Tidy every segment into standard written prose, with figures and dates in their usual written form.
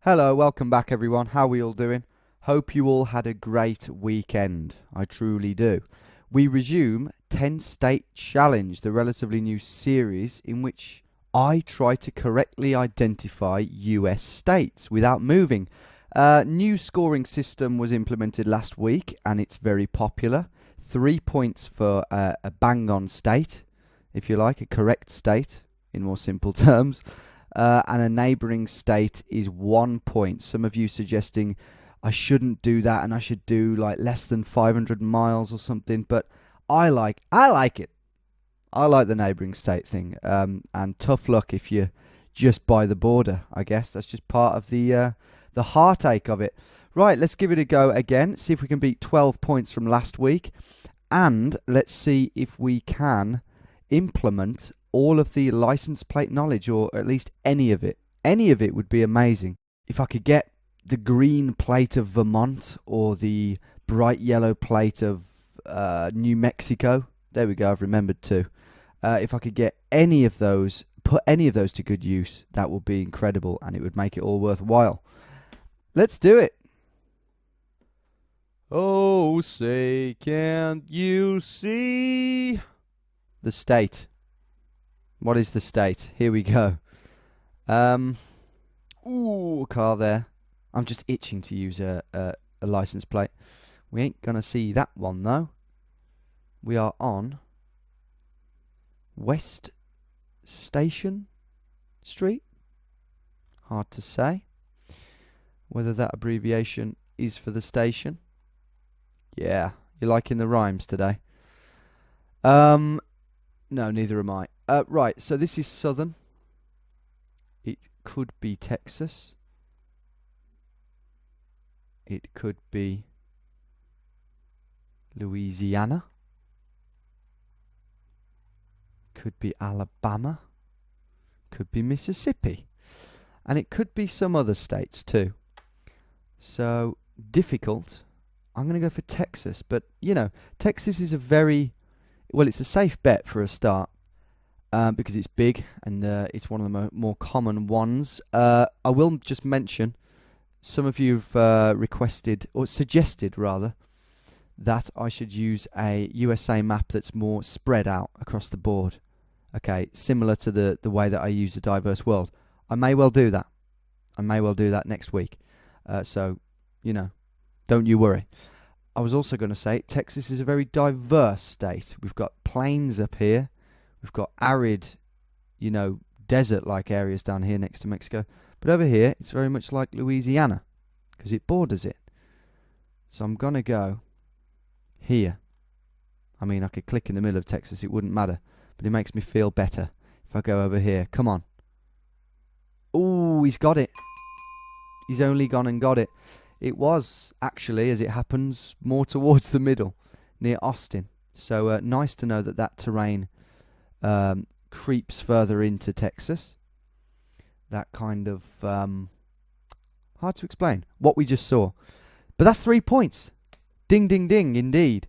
Hello, welcome back everyone. How are we all doing? Hope you all had a great weekend. I truly do. We resume 10 State Challenge, the relatively new series in which I try to correctly identify US states without moving. New scoring system was implemented last week and it's very popular. 3 points for a bang-on state, if you like, a correct state in more simple terms. And a neighbouring state is 1 point. Some of you suggesting I shouldn't do that and I should do like less than 500 miles or something, but I like it. I like the neighbouring state thing. And tough luck if you're just by the border, I guess. That's just part of the heartache of it. Right, let's give it a go again. See if we can beat 12 points from last week. And let's see if we can implement all of the license plate knowledge, or at least any of it. Any of it would be amazing. If I could get the green plate of Vermont or the bright yellow plate of New Mexico. There we go, I've remembered two. If I could get any of those, put any of those to good use, that would be incredible and it would make it all worthwhile. Let's do it. Oh, say, can't you see the state? What is the state? Here we go. Ooh, car there. I'm just itching to use a license plate. We ain't gonna see that one though. We are on West Station Street. Hard to say whether that abbreviation is for the station. Yeah, you're liking the rhymes today. No, neither am I. Right, so this is southern. It could be Texas. It could be Louisiana. Could be Alabama. Could be Mississippi. And it could be some other states too. So, difficult. I'm going to go for Texas. But, you know, Texas is a very... Well, it's a safe bet for a start. Because it's big and it's one of the more common ones. I will just mention, some of you have requested, or suggested rather, that I should use a USA map that's more spread out across the board. Okay, similar to the way that I use a diverse world. I may well do that. I may well do that next week. So, you know, don't you worry. I was also going to say, Texas is a very diverse state. We've got plains up here. We've got arid, you know, desert-like areas down here next to Mexico. But over here, it's very much like Louisiana, because it borders it. So I'm going to go here. I mean, I could click in the middle of Texas, it wouldn't matter. But it makes me feel better if I go over here. Come on. Ooh, he's got it. He's only gone and got it. It was, actually, as it happens, more towards the middle, near Austin. So nice to know that that terrain... creeps further into Texas. That kind of hard to explain what we just saw, but that's 3 points. Ding ding ding indeed.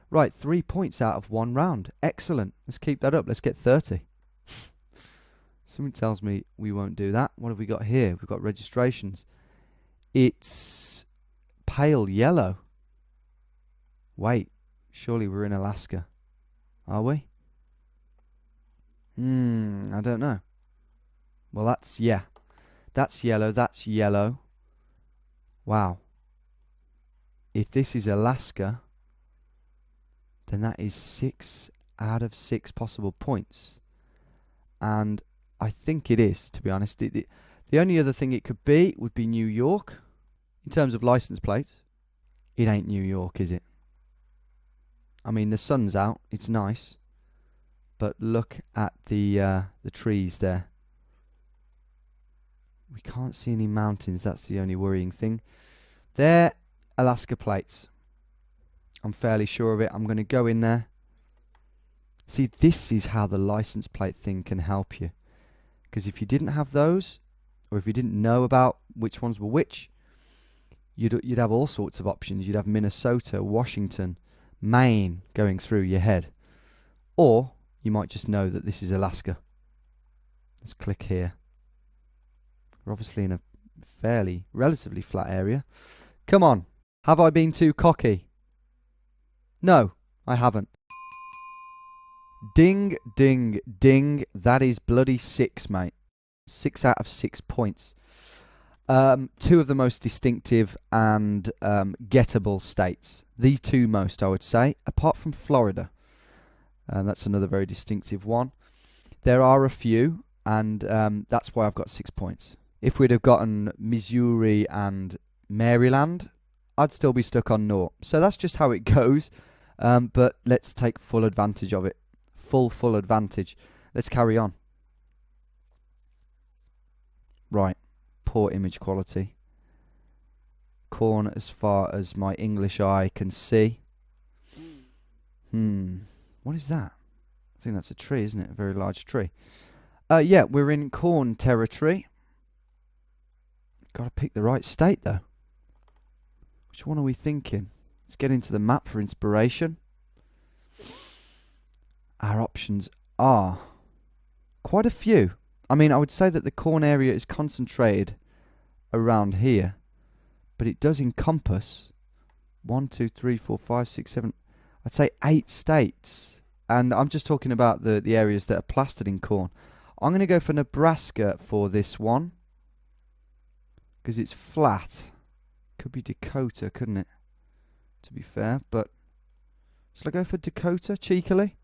Right, 3 points out of one round. Excellent. Let's keep that up. Let's get 30. Something tells me we won't do that. What have we got here? We've got registrations. It's pale yellow. Wait, surely we're in Alaska, are we? I don't know. Well, that's yellow. That's yellow. Wow. If this is Alaska, then that is 6 out of 6 possible points. And I think it is, to be honest. The only other thing it could be would be New York. In terms of license plates, it ain't New York, is it? I mean, the sun's out. It's nice. But look at the trees there. We can't see any mountains. That's the only worrying thing. They're Alaska plates. I'm fairly sure of it. I'm going to go in there. See, this is how the license plate thing can help you. Because if you didn't have those, or if you didn't know about which ones were which, you'd have all sorts of options. You'd have Minnesota, Washington, Maine going through your head. Or... you might just know that this is Alaska. Let's click here. We're obviously in a relatively flat area. Come on. Have I been too cocky? No, I haven't. Ding, ding, ding. That is bloody 6, mate. 6 out of 6 points. 2 of the most distinctive and gettable states. The 2 most, I would say, apart from Florida. That's another very distinctive one. There are a few, and that's why I've got 6 points. If we'd have gotten Missouri and Maryland, I'd still be stuck on 0. So that's just how it goes. But let's take full advantage of it. Full advantage. Let's carry on. Right. Poor image quality. Corn as far as my English eye can see. What is that? I think that's a tree, isn't it? A very large tree. Yeah, we're in corn territory. Got to pick the right state, though. Which one are we thinking? Let's get into the map for inspiration. Our options are quite a few. I mean, I would say that the corn area is concentrated around here, but it does encompass 1, 2, 3, 4, 5, 6, 7, I'd say 8 states. And I'm just talking about the areas that are plastered in corn. I'm going to go for Nebraska for this one, because it's flat. Could be Dakota, couldn't it? To be fair, but shall I go for Dakota cheekily?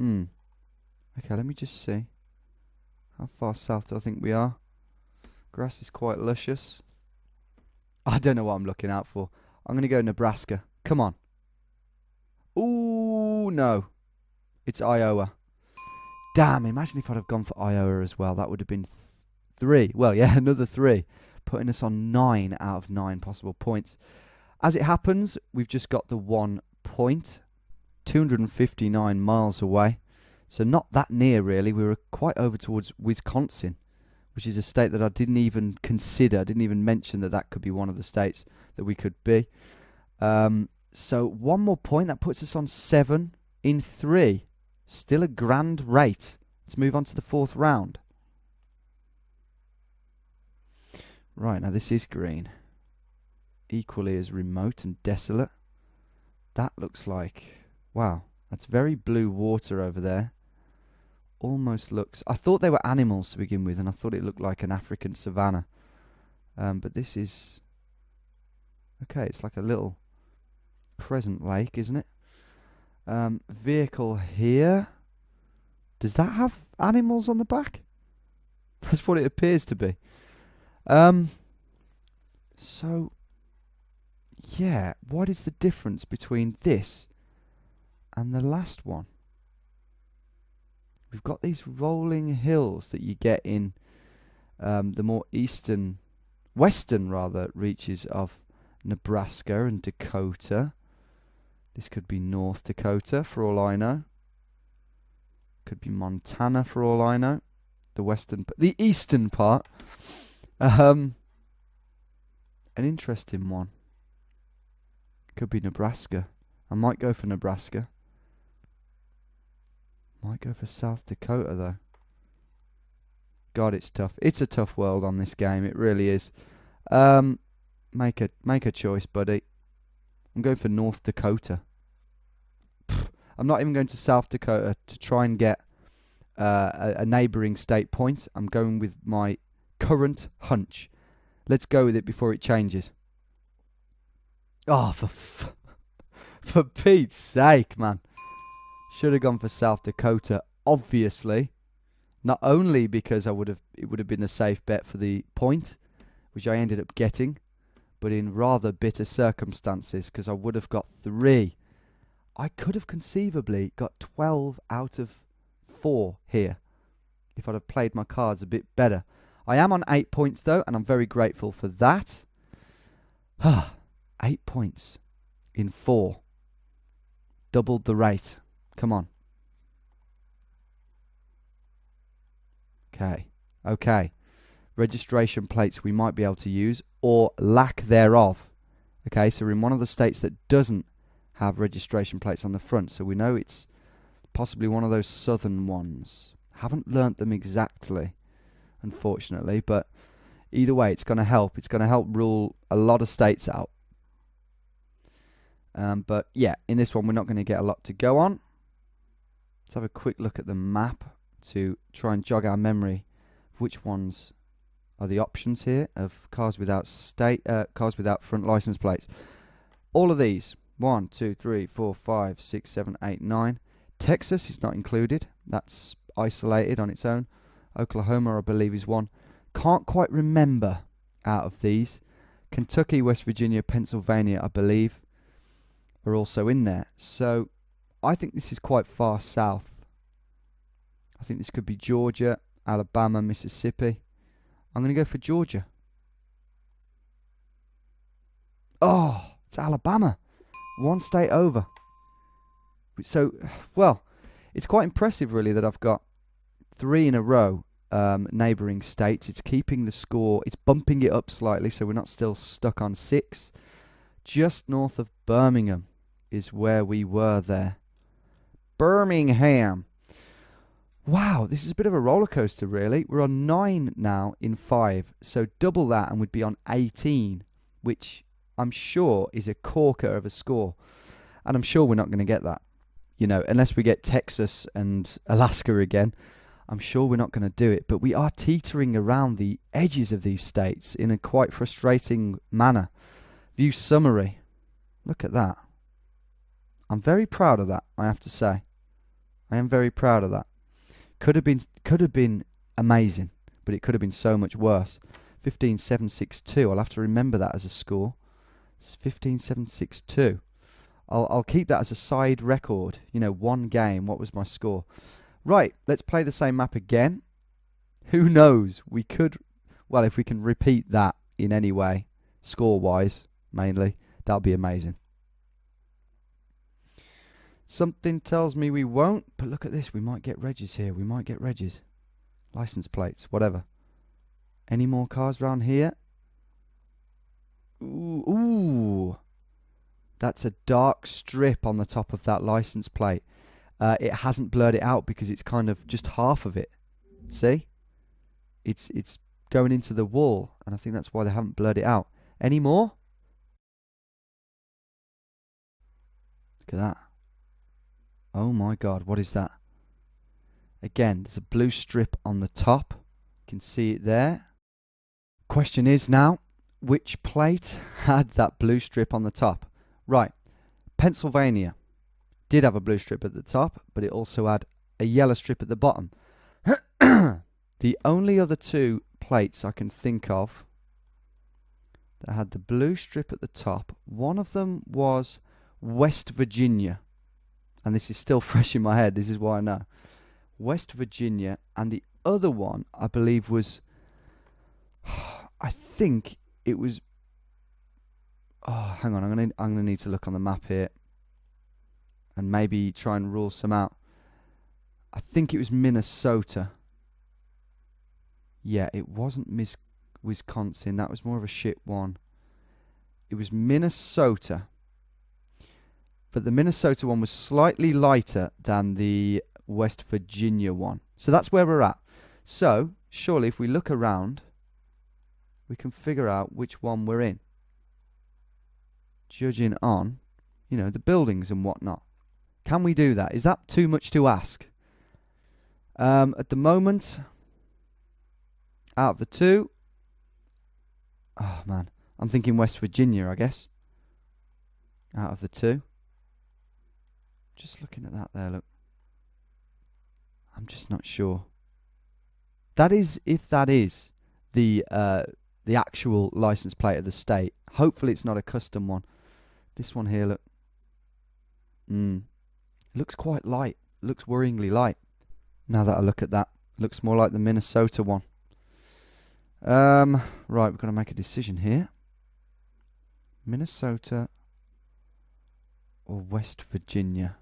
Okay, let me just see. How far south do I think we are? Grass is quite luscious. I don't know what I'm looking out for. I'm going to go Nebraska. Come on. Ooh, no. It's Iowa. Damn, imagine if I'd have gone for Iowa as well. That would have been 3. Well, yeah, another 3. Putting us on 9 out of 9 possible points. As it happens, we've just got the 1 point. 259 miles away. So not that near, really. We were quite over towards Wisconsin, which is a state that I didn't even consider. I didn't even mention that that could be one of the states that we could be. So 1 more point. That puts us on 7 in 3. Still a grand rate. Let's move on to the 4th round. Right, now this is green. Equally as remote and desolate. That looks like... Wow, that's very blue water over there. Almost looks... I thought they were animals to begin with, and I thought it looked like an African savanna. But this is... Okay, it's like a little crescent lake, isn't it? Vehicle here. Does that have animals on the back? That's what it appears to be. So, yeah, what is the difference between this and the last one? We've got these rolling hills that you get in the more western reaches of Nebraska and Dakota. This could be North Dakota for all I know. Could be Montana for all I know. The eastern part. An interesting one. Could be Nebraska. I might go for Nebraska. Might go for South Dakota though. God, it's tough. It's a tough world on this game. It really is. Make a choice, buddy. I'm going for North Dakota. I'm not even going to South Dakota to try and get a neighbouring state point. I'm going with my current hunch. Let's go with it before it changes. Oh, for Pete's sake, man. Should have gone for South Dakota, obviously. Not only because it would have been the safe bet for the point, which I ended up getting, but in rather bitter circumstances, because I would have got 3. I could have conceivably got 12 out of 4 here, if I'd have played my cards a bit better. I am on 8 points, though, and I'm very grateful for that. 8 points in 4. Doubled the rate. Come on. Okay. Registration plates we might be able to use, or lack thereof. Okay, so we're in one of the states that doesn't have registration plates on the front, so we know it's possibly one of those southern ones. Haven't learnt them exactly. unfortunately. But either way, it's going to help. It's going to help rule a lot of states out. But yeah, in this one, we're not going to get a lot to go on. Let's have a quick look at the map to try and jog our memory of which ones are the options here of cars without front license plates. All of these, 1, 2, 3, 4, 5, 6, 7, 8, 9. Texas is not included. That's isolated on its own. Oklahoma, I believe, is one. Can't quite remember out of these. Kentucky, West Virginia, Pennsylvania, I believe, are also in there. So I think this is quite far south. I think this could be Georgia, Alabama, Mississippi. I'm going to go for Georgia. Oh, it's Alabama. One state over. So, well, it's quite impressive, really, that I've got 3 in a row neighbouring states. It's keeping the score. It's bumping it up slightly, so we're not still stuck on 6. Just north of Birmingham is where we were there. Birmingham. Wow, this is a bit of a roller coaster, really. We're on 9 now in 5, so double that and we'd be on 18, which I'm sure is a corker of a score. And I'm sure we're not going to get that. You know, unless we get Texas and Alaska again, I'm sure we're not going to do it. But we are teetering around the edges of these states in a quite frustrating manner. View summary. Look at that. I'm very proud of that, I have to say. I am very proud of that. Could have been amazing, but it could have been so much worse. 15,762. I'll have to remember that as a score. It's 15,762. I'll keep that as a side record. You know, one game. What was my score? Right, let's play the same map again. Who knows? We could, well, if we can repeat that in any way, score-wise, mainly, that'll be amazing. Something tells me we won't, but look at this. We might get Regis here. We might get Regis. License plates, whatever. Any more cars around here? Ooh. That's a dark strip on the top of that license plate. It hasn't blurred it out because it's kind of just half of it. See? It's going into the wall, and I think that's why they haven't blurred it out. Any more? Look at that. Oh my God, what is that? Again, there's a blue strip on the top. You can see it there. Question is now, which plate had that blue strip on the top? Right, Pennsylvania did have a blue strip at the top, but it also had a yellow strip at the bottom. The only other 2 plates I can think of that had the blue strip at the top, one of them was West Virginia. And this is still fresh in my head, this is why I know. West Virginia, and the other one, I believe, was... I think it was... Oh, hang on, I'm gonna need to look on the map here. And maybe try and rule some out. I think it was Minnesota. Yeah, it wasn't Wisconsin, that was more of a shit one. It was Minnesota. But the Minnesota one was slightly lighter than the West Virginia one. So that's where we're at. So, surely if we look around, we can figure out which one we're in. Judging on, you know, the buildings and whatnot. Can we do that? Is that too much to ask? At the moment, out of the 2, oh man, I'm thinking West Virginia, I guess. Out of the 2. Just looking at that there, look. I'm just not sure. That is, if that is the actual license plate of the state. Hopefully it's not a custom one. This one here, look. Looks quite light. Looks worryingly light. Now that I look at that, looks more like the Minnesota one. Right, we've got to make a decision here. Minnesota or West Virginia?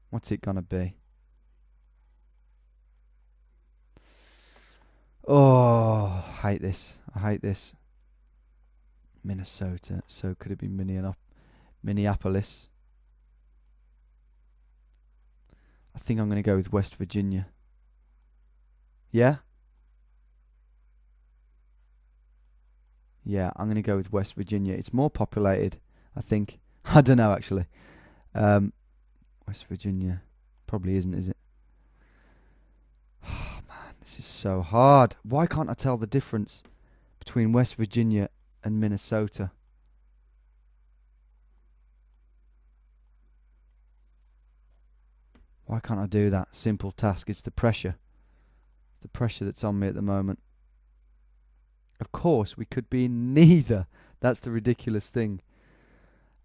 What's it gonna be? Oh, I hate this. I hate this. Minnesota. So could it be Minneapolis? I think I'm going to go with West Virginia. Yeah? Yeah, I'm going to go with West Virginia. It's more populated, I think. I don't know, actually. West Virginia. Probably isn't, is it? Oh, man, this is so hard. Why can't I tell the difference between West Virginia and Minnesota? Why can't I do that? Simple task. It's the pressure. The pressure that's on me at the moment. Of course, we could be neither. That's the ridiculous thing.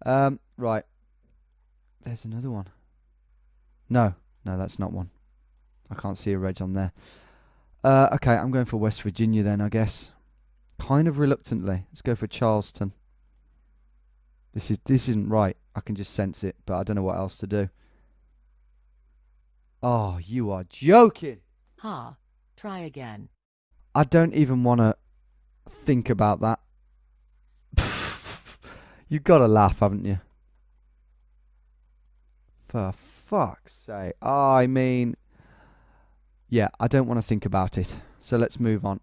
Right. There's another one. No, that's not one. I can't see a reg on there. Okay, I'm going for West Virginia then, I guess. Kind of reluctantly. Let's go for Charleston. This isn't right. I can just sense it, but I don't know what else to do. Oh, you are joking. Ha. Try again. I don't even want to think about that. You've got to laugh, haven't you? For fuck's sake. I mean, yeah, I don't want to think about it. So let's move on.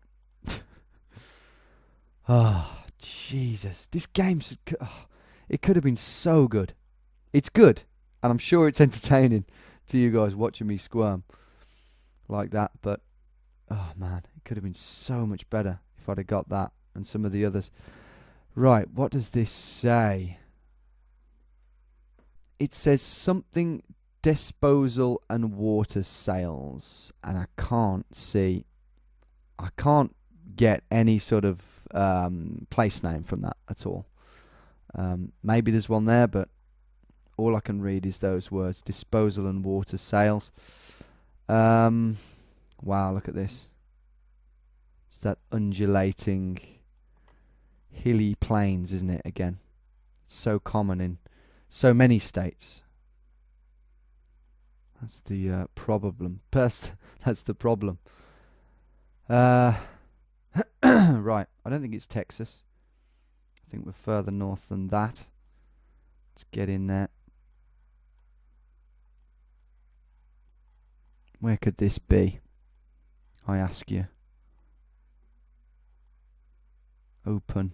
Oh, Jesus. This game, it could have been so good. It's good, and I'm sure it's entertaining to you guys watching me squirm like that, but oh man, it could have been so much better if I'd have got that and some of the others. Right, what does this say? It says something disposal and water sales, and I can't get any sort of place name from that at all. Maybe there's one there, but all I can read is those words: disposal and water sales. Wow, look at this. It's that undulating, hilly plains, isn't it, again? It's so common in so many states. That's the problem. That's the problem. Right, I don't think it's Texas. I think we're further north than that. Let's get in there. Where could this be? I ask you. Open.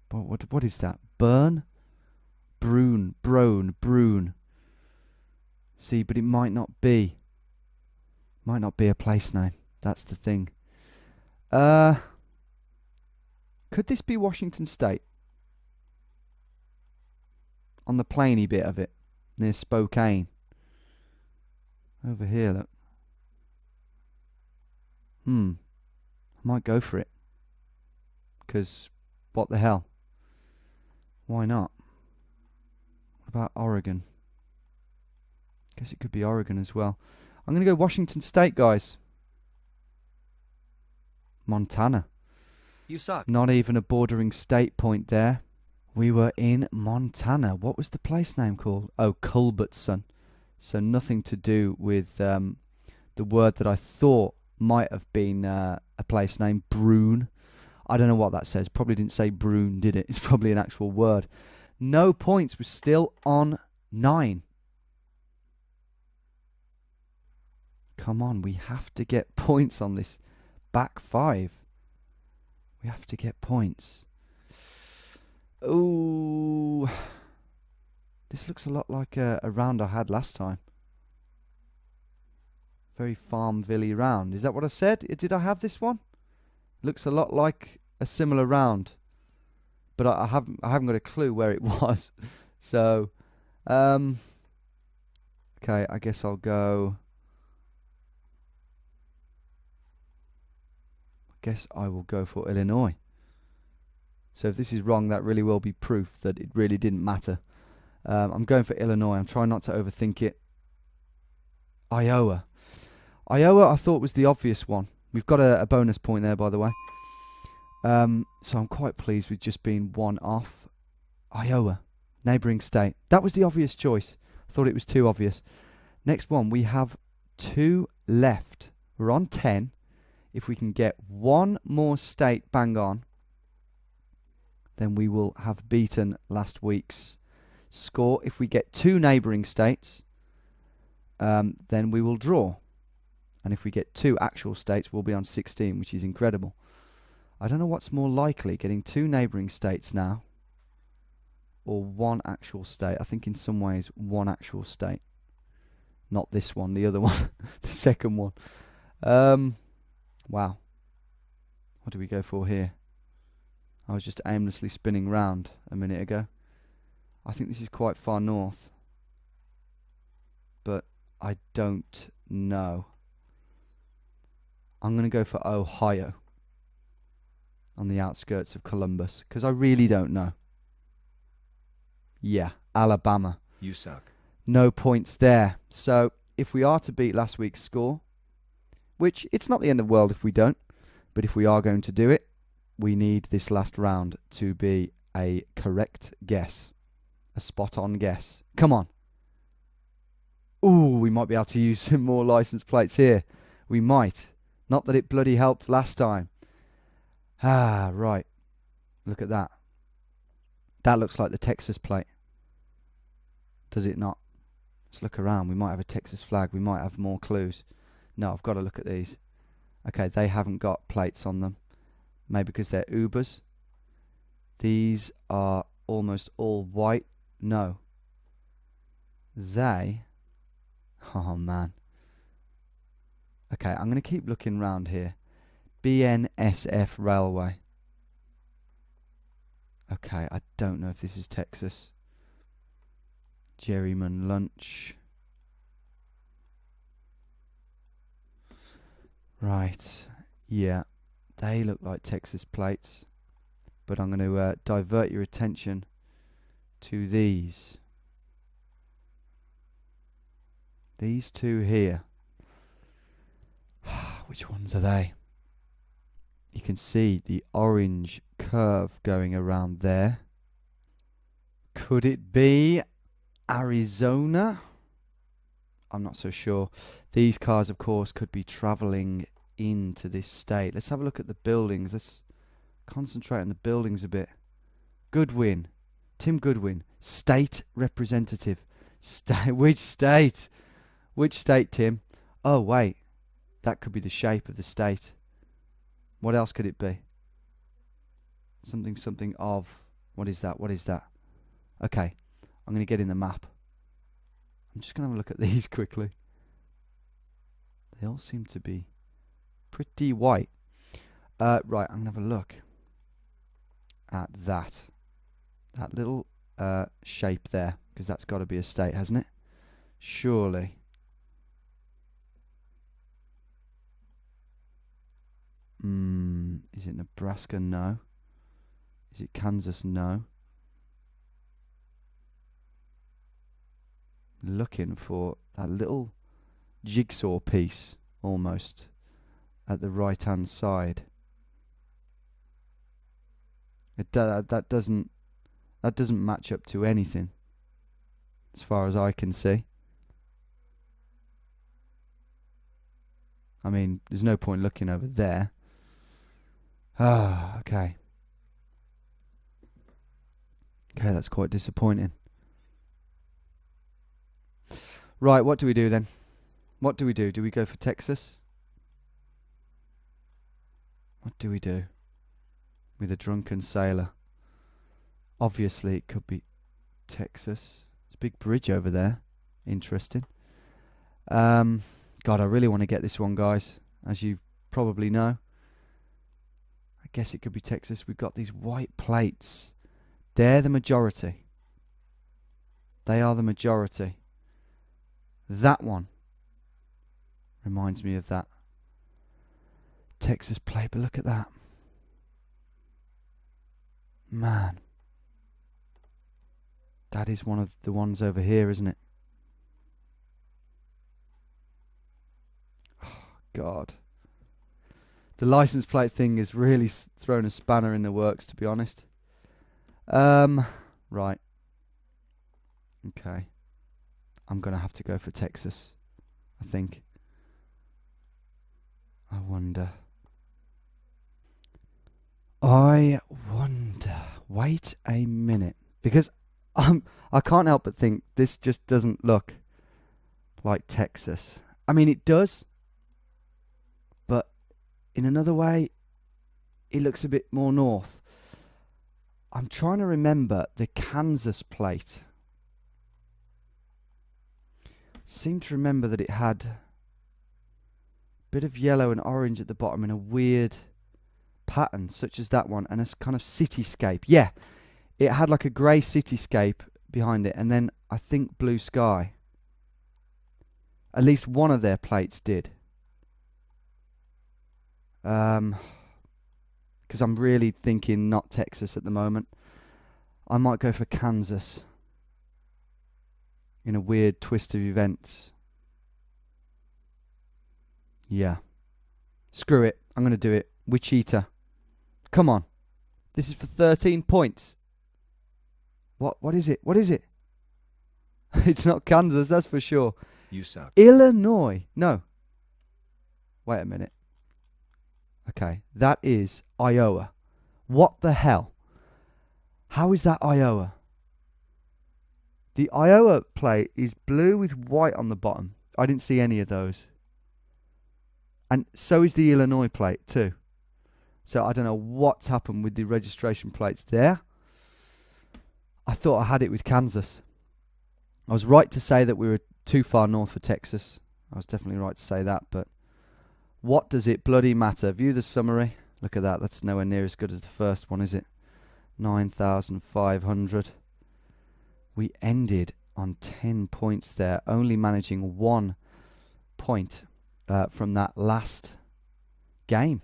What is that? Burn? Brune. See, but it might not be. Might not be a place name. That's the thing. Could this be Washington State? On the plainy bit of it, near Spokane. Over here, look. I might go for it. Because, what the hell? Why not? What about Oregon? Guess it could be Oregon as well. I'm going to go Washington State, guys. Montana. You suck. Not even a bordering state point there. We were in Montana. What was the place name called? Oh, Culbertson. So nothing to do with the word that I thought might have been a place name, Brune. I don't know what that says. Probably didn't say Brune, did it? It's probably an actual word. No points. We're still on 9. Come on, we have to get points on this back 5. We have to get points. Ooh. This looks a lot like a round I had last time. Very Farmville-y round. Is that what I said? Did I have this one? Looks a lot like a similar round. But I haven't got a clue where it was. So, okay, I guess I'll go. I guess I will go for Illinois. So if this is wrong, that really will be proof that it really didn't matter. I'm going for Illinois. I'm trying not to overthink it. Iowa. Iowa I thought was the obvious one. We've got a bonus point there, by the way. So I'm quite pleased with just being one off. Iowa, neighbouring state. That was the obvious choice. I thought it was too obvious. Next one, we have 2 left. We're on 10. If we can get one more state bang on, then we will have beaten last week's score. If we get 2 neighbouring states, then we will draw. And if we get 2 actual states, we'll be on 16, which is incredible. I don't know what's more likely, getting 2 neighbouring states now, or 1 actual state. I think in some ways 1 actual state. Not this one, the other one, the second one. Wow. What do we go for here? I was just aimlessly spinning round a minute ago. I think this is quite far north, but I don't know. I'm going to go for Ohio, on the outskirts of Columbus, because I really don't know. Yeah, Alabama. You suck. No points there. So if we are to beat last week's score, which it's not the end of the world if we don't, but if we are going to do it, we need this last round to be a correct guess. A spot-on guess. Come on. Ooh, we might be able to use some more license plates here. We might. Not that it bloody helped last time. Ah, right. Look at that. That looks like the Texas plate. Does it not? Let's look around. We might have a Texas flag. We might have more clues. No, I've got to look at these. Okay, they haven't got plates on them. Maybe because they're Ubers. These are almost all white. No. They... Oh, man. Okay, I'm going to keep looking round here. BNSF Railway. Okay, I don't know if this is Texas. Jerryman Lunch. Right. Yeah. They look like Texas plates. But I'm going to divert your attention to these. These 2 here. Which ones are they? You can see the orange curve going around there. Could it be Arizona? I'm not so sure. These cars, of course, could be travelling into this state. Let's have a look at the buildings. Let's concentrate on the buildings a bit. Goodwin. Tim Goodwin. State representative. Which state? Which state, Tim? Oh, wait. That could be the shape of the state. What else could it be? Something of... What is that? What is that? Okay. I'm going to get in the map. I'm just going to have a look at these quickly. They all seem to be pretty white. Right, I'm going to have a look at that. That little shape there. Because that's got to be a state, hasn't it? Surely. Is it Nebraska? No. Is it Kansas? No. Looking for that little jigsaw piece almost at the right hand side. That doesn't match up to anything as far as I can see. I mean, there's no point looking over there. Ah, okay. Okay, that's quite disappointing. Right, what do we do then? What do we do? Do we go for Texas? What do we do with a drunken sailor? Obviously, it could be Texas. There's a big bridge over there. Interesting. God, I really want to get this one, guys. As you probably know. I guess it could be Texas. We've got these white plates. They're the majority. They are the majority. That one reminds me of that Texas plate, but look at that. Man. That is one of the ones over here, isn't it? Oh, God. The license plate thing has really thrown a spanner in the works, to be honest. Right. Okay. I'm going to have to go for Texas, I think. I wonder. Wait a minute. Because I can't help but think this just doesn't look like Texas. I mean, it does. But in another way, it looks a bit more north. I'm trying to remember the Kansas plate. Seem to remember that it had a bit of yellow and orange at the bottom in a weird pattern, such as that one, and a kind of cityscape. Yeah, it had like a grey cityscape behind it, and then I think blue sky. At least one of their plates did. Because I'm really thinking not Texas at the moment. I might go for Kansas. In a weird twist of events. Yeah. Screw it. I'm going to do it. Wichita. Come on. This is for 13 points. What is it? What is it? It's not Kansas, that's for sure. You suck. Illinois. No. Wait a minute. Okay. That is Iowa. What the hell? How is that Iowa? The Iowa plate is blue with white on the bottom. I didn't see any of those. And so is the Illinois plate too. So I don't know what's happened with the registration plates there. I thought I had it with Kansas. I was right to say that we were too far north for Texas. I was definitely right to say that, but what does it bloody matter? View the summary. Look at that. That's nowhere near as good as the first one, is it? 9,500. We ended on 10 points there, only managing 1 point from that last game.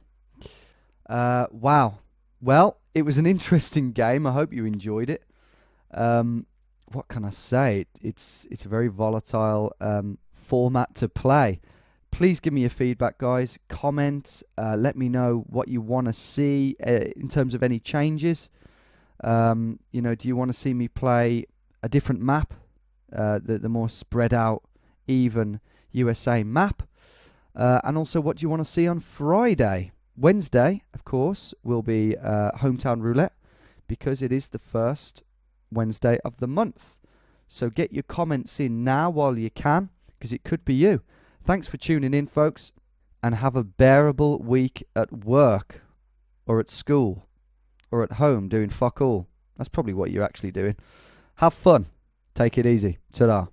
Wow. Well, it was an interesting game. I hope you enjoyed it. What can I say? It's a very volatile format to play. Please give me your feedback, guys. Comment. Let me know what you want to see in terms of any changes. Do you want to see me play a different map, the more spread out, even USA map? And also, what do you want to see on Friday? Wednesday, of course, will be Hometown Roulette, because it is the first Wednesday of the month. So get your comments in now while you can, because it could be you. Thanks for tuning in, folks, and have a bearable week at work, or at school, or at home doing fuck all. That's probably what you're actually doing. Have fun. Take it easy. Ta-da.